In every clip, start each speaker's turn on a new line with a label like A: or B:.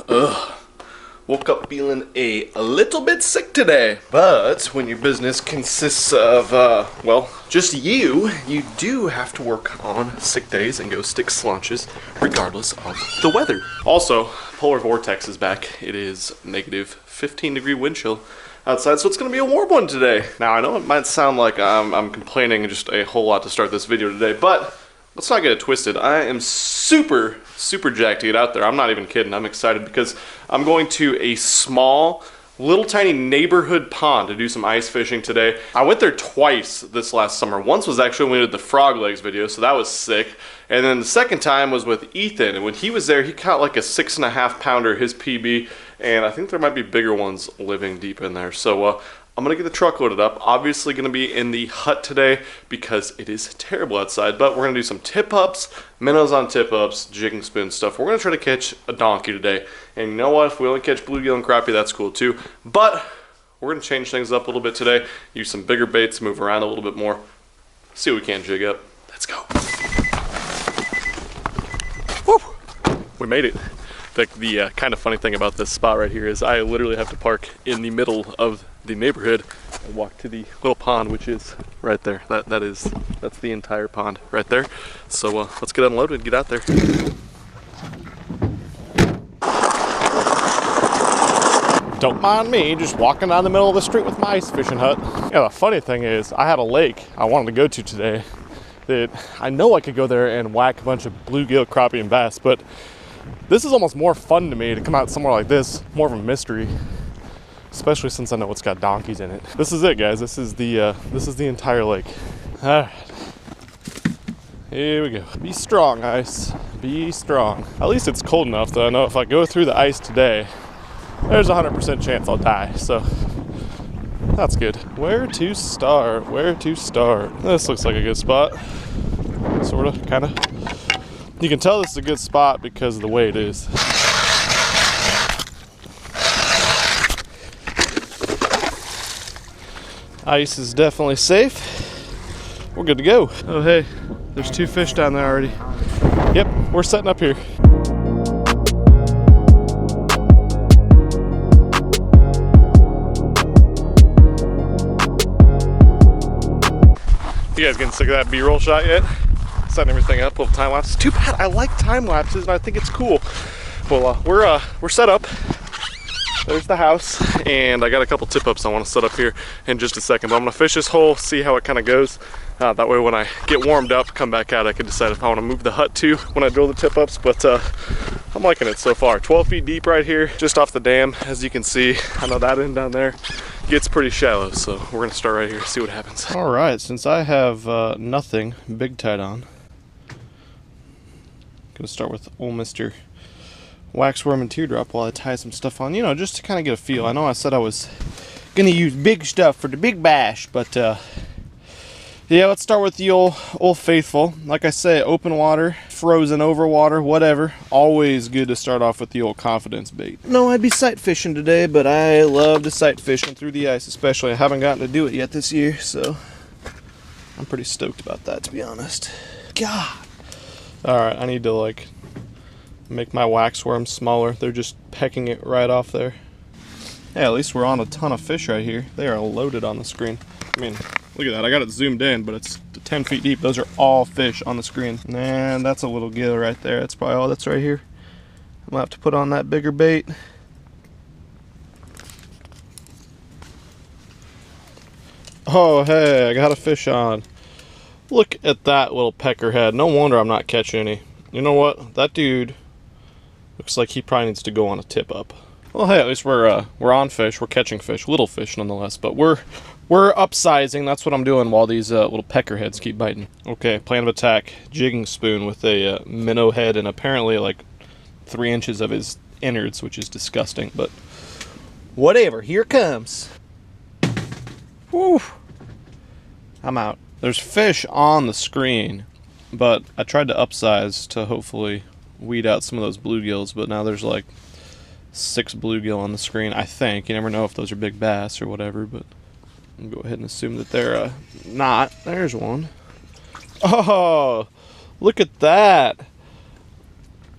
A: Ugh. Woke up feeling a little bit sick today. But when your business consists of, well, just you do have to work on sick days and go stick lunches regardless of the weather. Also, polar vortex is back. It is negative 15-degree wind chill outside, so it's gonna be a warm one today. Now, I know it might sound like I'm complaining just a whole lot to start this video today, but let's not get it twisted. I am super jacked to get out there. I'm not even kidding. I'm excited because I'm going to a small, little tiny neighborhood pond to do some ice fishing today. I went there twice this last summer. Once was actually when we did the frog legs video, so that was sick. And then the second time was with Ethan, and when he was there, he caught like a 6.5 pounder, his PB, and I think there might be bigger ones living deep in there. So I'm gonna get the truck loaded up. Obviously gonna be in the hut today because it is terrible outside, but we're gonna do some tip-ups, minnows on tip-ups, jig and spoon stuff. We're gonna try to catch a donkey today. And you know what, if we only catch bluegill and crappie, that's cool too. But we're gonna change things up a little bit today, use some bigger baits, move around a little bit more, see what we can jig up. Let's go. Woo! We made it. The kind of funny thing about this spot right here is I literally have to park in the middle of the neighborhood and walk to the little pond, which is right there. That's the entire pond right there. So let's get unloaded and get out there. Don't mind me just walking down the middle of the street with my ice fishing hut. Yeah, the funny thing is I had a lake I wanted to go to today that I know I could go there and whack a bunch of bluegill, crappie, and bass, but this is almost more fun to me to come out somewhere like this, more of a mystery, especially since I know it's got donkeys in it. This is it, guys. This is the entire lake. All right, here we go. Be strong, ice. Be strong. At least it's cold enough that I know if I go through the ice today, there's a 100% chance I'll die. So that's good. Where to start? Where to start? This looks like a good spot. Sort of, kind of. You can tell this is a good spot because of the way it is. Ice is definitely safe. We're good to go. Oh hey, there's 2 fish down there already. Yep, we're setting up here. You guys getting sick of that B-roll shot yet? Setting everything up, little time lapse. Too bad, I like time lapses and I think it's cool. Well, we're set up. There's the house, and I got a couple tip-ups I want to set up here in just a second. But I'm gonna fish this hole, see how it kind of goes. That way, when I get warmed up, come back out, I can decide if I want to move the hut too when I drill the tip-ups. But I'm liking it so far. 12 feet deep right here, just off the dam, as you can see. I know that end down there gets pretty shallow, so we're gonna start right here, see what happens. All right, since I have nothing big tied on, gonna start with old Mr. Waxworm and Teardrop while I tie some stuff on, you know, just to kind of get a feel. I know I said I was gonna use big stuff for the big bash, but yeah, let's start with the old faithful. Like I say, open water, frozen over water, whatever. Always good to start off with the old confidence bait. No, I'd be sight fishing today, but I love to sight fishing through the ice, especially. I haven't gotten to do it yet this year, so I'm pretty stoked about that, to be honest. God. Alright, I need to like make my waxworms smaller. They're just pecking it right off there. Yeah, at least we're on a ton of fish right here. They are loaded on the screen. I mean, look at that. I got it zoomed in, but it's 10 feet deep. Those are all fish on the screen. And that's a little gill right there. That's probably all that's right here. I'm gonna have to put on that bigger bait. Oh, hey, I got a fish on. Look at that little peckerhead. No wonder I'm not catching any. You know what? That dude looks like he probably needs to go on a tip up. Well, hey, at least we're on fish. We're catching fish, little fish nonetheless. But we're upsizing. That's what I'm doing while these little peckerheads keep biting. Okay, plan of attack: jigging spoon with a minnow head and apparently like 3 inches of his innards, which is disgusting. But whatever. Here it comes. Woo! I'm out. There's fish on the screen, but I tried to upsize to hopefully weed out some of those bluegills, but now there's like 6 bluegill on the screen, I think. You never know if those are big bass or whatever, but I'll go ahead and assume that they're not. There's one. Oh, look at that.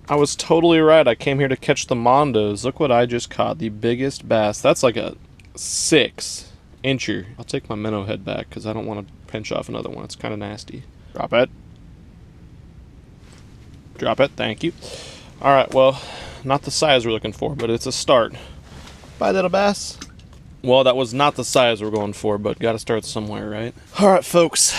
A: I was totally right. I came here to catch the mondos. Look what I just caught. The biggest bass. That's like a 6-incher. I'll take my minnow head back because I don't want to pinch off another one. It's kind of nasty. Drop it. Drop it. Thank you. All right. Well, not the size we're looking for, but it's a start. Bye, little bass. Well, that was not the size we're going for, but got to start somewhere, right? All right, folks.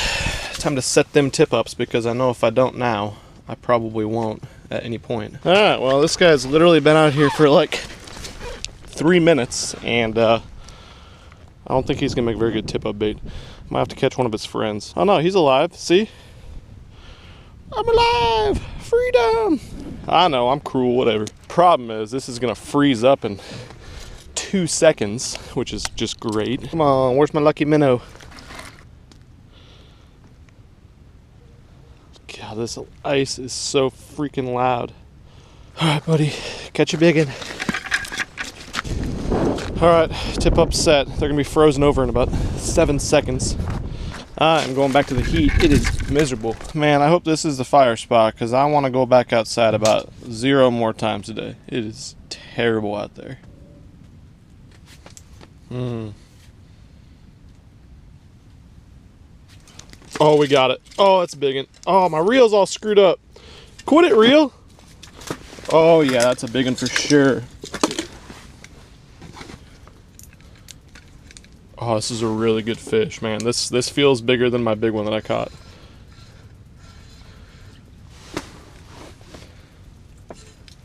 A: Time to set them tip-ups because I know if I don't now, I probably won't at any point. All right, well, this guy's literally been out here for like 3 minutes, and I don't think he's gonna make a very good tip-up bait. Might have to catch one of his friends. Oh no, he's alive. See? I'm alive! Freedom! I know, I'm cruel, whatever. Problem is, this is gonna freeze up in 2 seconds, which is just great. Come on, where's my lucky minnow? God, this ice is so freaking loud. All right, buddy, catch a big one. All right, tip up set. They're gonna be frozen over in about 7 seconds. I'm going back to the heat. It is miserable. Man, I hope this is the fire spot because I want to go back outside about 0 more times a day. It is terrible out there. Oh, we got it. Oh, that's a big one. Oh, my reel's all screwed up. Quit it, reel. Oh, yeah, that's a big one for sure. Oh, this is a really good fish, man. This feels bigger than my big one that I caught.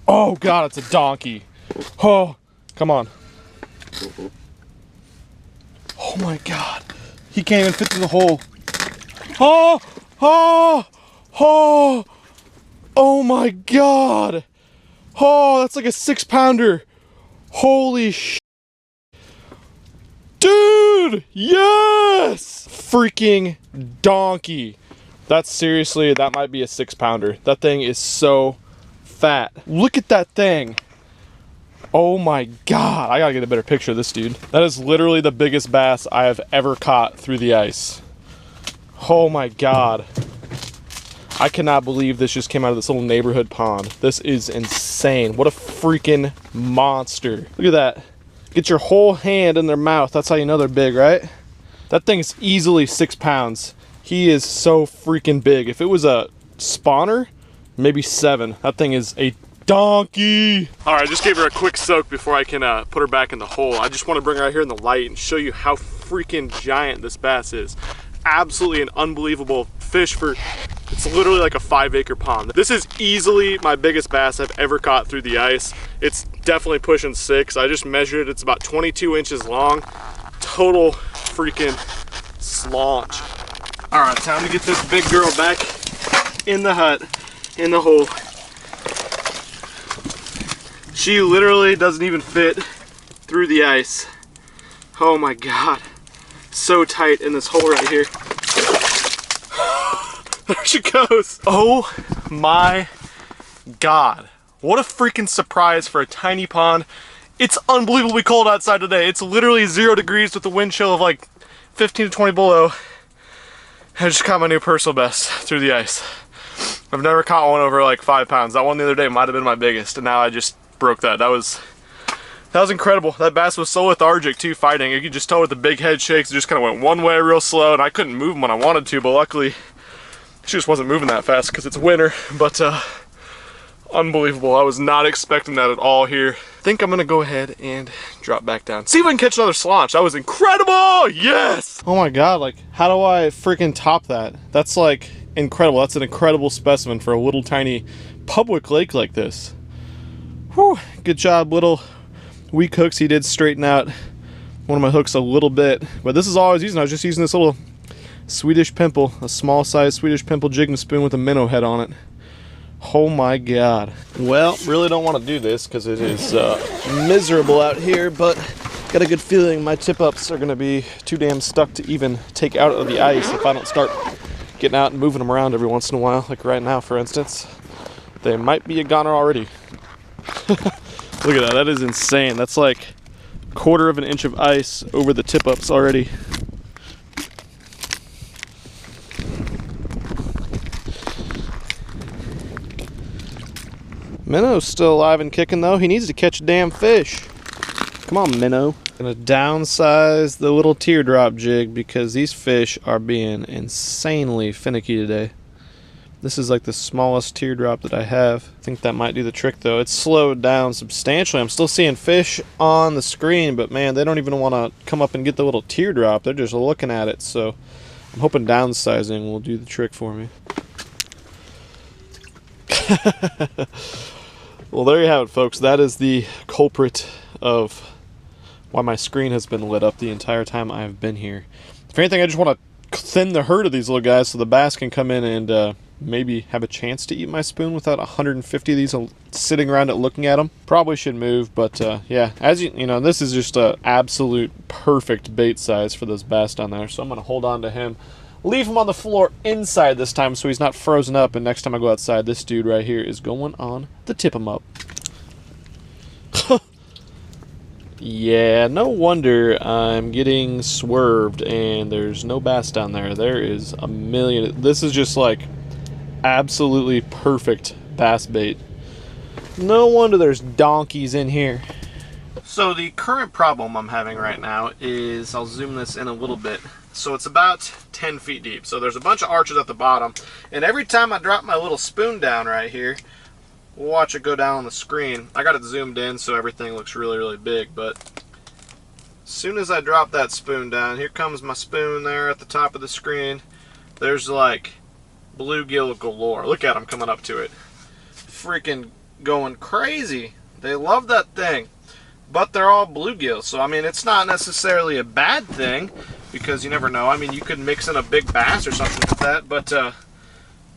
A: Oh, God, it's a donkey. Oh, come on. Oh, my God. He can't even fit through the hole. Oh, oh, oh, oh my God. Oh, that's like a 6-pounder. Holy sh**. Dude, yes! Freaking donkey. That's seriously, that might be a 6-pounder. That thing is so fat. Look at that thing. Oh my God, I gotta get a better picture of this dude. That is literally the biggest bass I have ever caught through the ice. Oh my God. I cannot believe this just came out of this little neighborhood pond. This is insane. What a freaking monster. Look at that. Get your whole hand in their mouth. That's how you know they're big, right? That thing's easily 6 pounds. He is so freaking big. If it was a spawner, maybe 7. That thing is a donkey. All right, I just gave her a quick soak before I can put her back in the hole. I just want to bring her out here in the light and show you how freaking giant this bass is. Absolutely an unbelievable fish for, it's literally like a 5-acre pond. This is easily my biggest bass I've ever caught through the ice. It's definitely pushing 6. I just measured it. It's about 22 inches long. Total freaking slaunch. All right, time to get this big girl back in the hut, in the hole. She literally doesn't even fit through the ice. Oh my God. So tight in this hole right here. There she goes. Oh my God. What a freaking surprise for a tiny pond. It's unbelievably cold outside today. It's literally 0 degrees with a wind chill of like 15 to 20 below. I just caught my new personal best through the ice. I've never caught one over like 5 pounds. That one the other day might have been my biggest, and now I just broke that. That was incredible. That bass was so lethargic too, fighting. You could just tell with the big head shakes, it just kind of went one way real slow, and I couldn't move him when I wanted to, but luckily she just wasn't moving that fast because it's winter. But unbelievable. I was not expecting that at all here. I think I'm gonna go ahead and drop back down. See if I can catch another slaunch. That was incredible! Yes! Oh my God, like, how do I freaking top that? That's like incredible. That's an incredible specimen for a little tiny public lake like this. Whew, good job, little weak hooks. He did straighten out one of my hooks a little bit, but this is all I was using. I was just using this little Swedish pimple, a small size Swedish pimple jigging spoon with a minnow head on it. Oh my God. Well, really don't want to do this because it is miserable out here, but got a good feeling my tip-ups are going to be too damn stuck to even take out of the ice if I don't start getting out and moving them around every once in a while, like right now, for instance. They might be a goner already. Look at that, that is insane. That's like 1/4 of an inch of ice over the tip-ups already. Minnow's still alive and kicking though. He needs to catch a damn fish. Come on, Minnow. Gonna downsize the little teardrop jig because these fish are being insanely finicky today. This is like the smallest teardrop that I have. I think that might do the trick though. It's slowed down substantially. I'm still seeing fish on the screen, but man, they don't even want to come up and get the little teardrop. They're just looking at it. So I'm hoping downsizing will do the trick for me. Well, there you have it, folks. That is the culprit of why my screen has been lit up the entire time I've been here. If anything, I just want to thin the herd of these little guys so the bass can come in and maybe have a chance to eat my spoon without 150 of these sitting around it looking at them. Probably should move, but yeah, as you know, this is just an absolute perfect bait size for those bass down there. So I'm going to hold on to him. Leave him on the floor inside this time so he's not frozen up, and next time I go outside, this dude right here is going on the tip him up. Yeah, no wonder I'm getting swerved and there's no bass down there. There is a million. This is just like absolutely perfect bass bait. No wonder there's donkeys in here. So the current problem I'm having right now is, I'll zoom this in a little bit. So it's about 10 feet deep. So there's a bunch of arches at the bottom, and every time I drop my little spoon down right here, we'll watch it go down on the screen. I got it zoomed in so everything looks really, really big, but as soon as I drop that spoon down, here comes my spoon there at the top of the screen. There's like bluegill galore. Look at them coming up to it. Freaking going crazy. They love that thing. But they're all bluegill, so I mean, it's not necessarily a bad thing, because you never know. I mean, you could mix in a big bass or something like that, but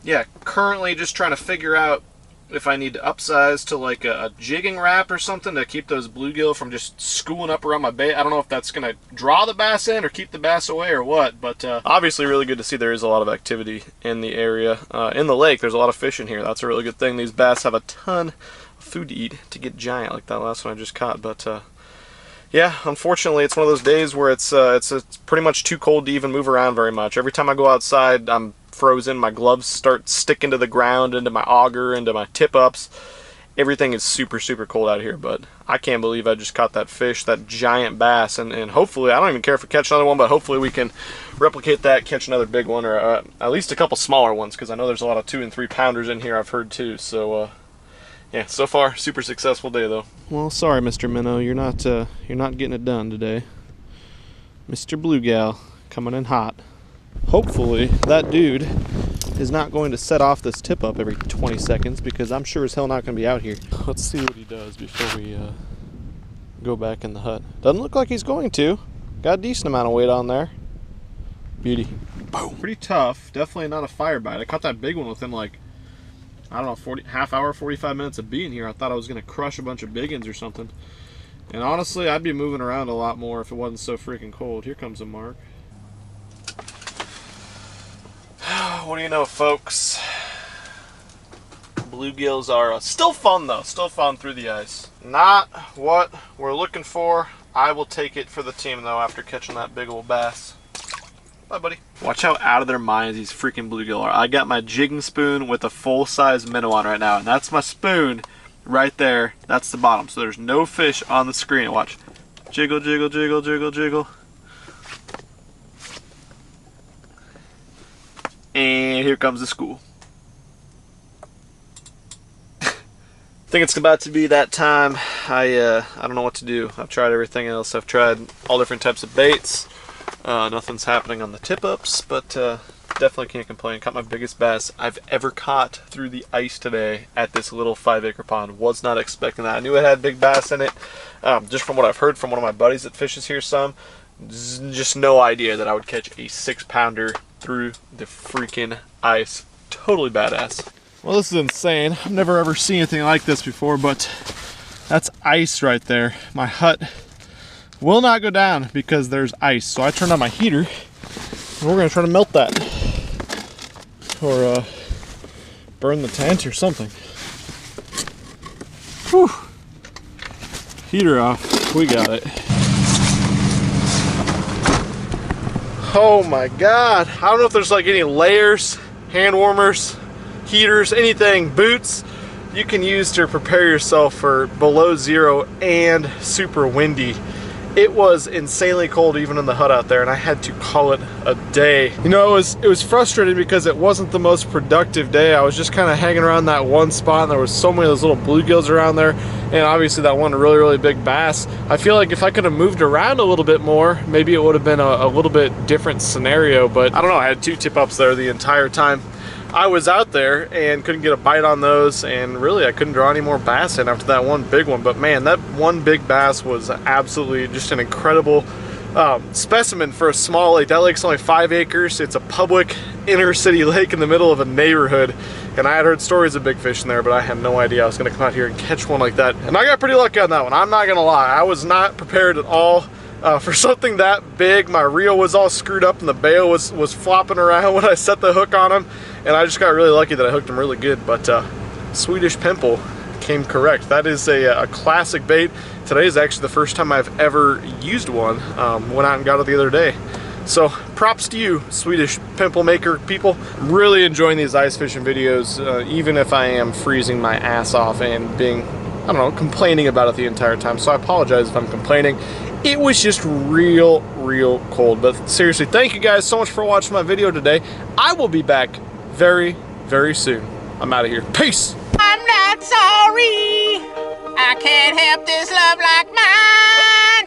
A: yeah, currently just trying to figure out if I need to upsize to like a jigging wrap or something to keep those bluegill from just schooling up around my bait. I don't know if that's going to draw the bass in or keep the bass away or what, but obviously really good to see there is a lot of activity in the area. In the lake, there's a lot of fish in here. That's a really good thing. These bass have a ton of food to eat to get giant like that last one I just caught, but yeah, unfortunately it's one of those days where it's pretty much too cold to even move around very much. Every time I go outside, I'm frozen. My gloves start sticking to the ground, into my auger, into my tip-ups. Everything is super, super cold out here, but I can't believe I just caught that fish, that giant bass, and hopefully, I don't even care if we catch another one, but hopefully we can replicate that, catch another big one, or at least a couple smaller ones, because I know there's a lot of 2 and 3 pounders in here I've heard too, so yeah, so far, super successful day though. Well, sorry, Mr. Minnow, you're not getting it done today. Mr. Bluegal coming in hot. Hopefully, that dude is not going to set off this tip up every 20 seconds, because I'm sure as hell not going to be out here. Let's see what he does before we go back in the hut. Doesn't look like he's going to. Got a decent amount of weight on there. Beauty. Boom. Pretty tough. Definitely not a fire bite. I caught that big one within like, I don't know, half hour, 45 minutes of being here. I thought I was going to crush a bunch of big ones or something. And honestly, I'd be moving around a lot more if it wasn't so freaking cold. Here comes a mark. What do you know, folks? Bluegills are still fun, though. Still fun through the ice. Not what we're looking for. I will take it for the team, though, after catching that big old bass. Bye, buddy. Watch how out of their minds these freaking bluegill are. I got my jigging spoon with a full-size minnow on right now, and that's my spoon right there. That's the bottom, so there's no fish on the screen. Watch. Jiggle, jiggle, jiggle, jiggle, jiggle. And here comes the school. I think it's about to be that time. I don't know what to do. I've tried everything else. I've tried all different types of baits. Nothing's happening on the tip-ups, but definitely can't complain. Caught my biggest bass I've ever caught through the ice today at this little 5-acre pond. Was not expecting that. I knew it had big bass in it. Just from what I've heard from one of my buddies that fishes here some, just no idea that I would catch a 6-pounder through the freaking ice. Totally badass. Well, this is insane. I've never ever seen anything like this before, but that's ice right there. My hut will not go down because there's ice. So I turned on my heater and we're gonna try to melt that. Or burn the tent or something. Whew. Heater off. We got it. Oh my god. I don't know if there's like any layers, hand warmers, heaters, anything, boots. you can use to prepare yourself for below zero and super windy. It was insanely cold even in the hut out there, and I had to call it a day. You know, it was frustrating because it wasn't the most productive day. I was just kind of hanging around that one spot, and there was so many of those little bluegills around there, and obviously that one really big bass. I feel like if I could have moved around a little bit more, maybe it would have been a little bit different scenario, but I don't know, I had 2 tip-ups there the entire time I was out there and couldn't get a bite on those, and really I couldn't draw any more bass in after that one big one. But man, that one big bass was absolutely just an incredible specimen for a small lake. That lake's only 5 acres. It's a public inner city lake in the middle of a neighborhood, and I had heard stories of big fish in there, but I had no idea I was gonna come out here and catch one like that. And I got pretty lucky on that one, I'm not gonna lie. I was not prepared at all for something that big. My reel was all screwed up and the bail was flopping around when I set the hook on him, and I just got really lucky that I hooked him really good. But Swedish pimple came correct. That is a classic bait. Today is actually the first time I've ever used one. Went out and got it the other day. So props to you, Swedish pimple maker people. I'm really enjoying these ice fishing videos, even if I am freezing my ass off and being, I don't know, complaining about it the entire time. So I apologize if I'm complaining. It was just real cold. But seriously, thank you guys so much for watching my video today. I will be back very soon. I'm out of here. Peace.
B: I'm not sorry. I can't help this love like mine.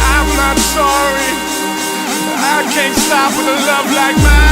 C: I'm not sorry. I can't stop with a love like mine.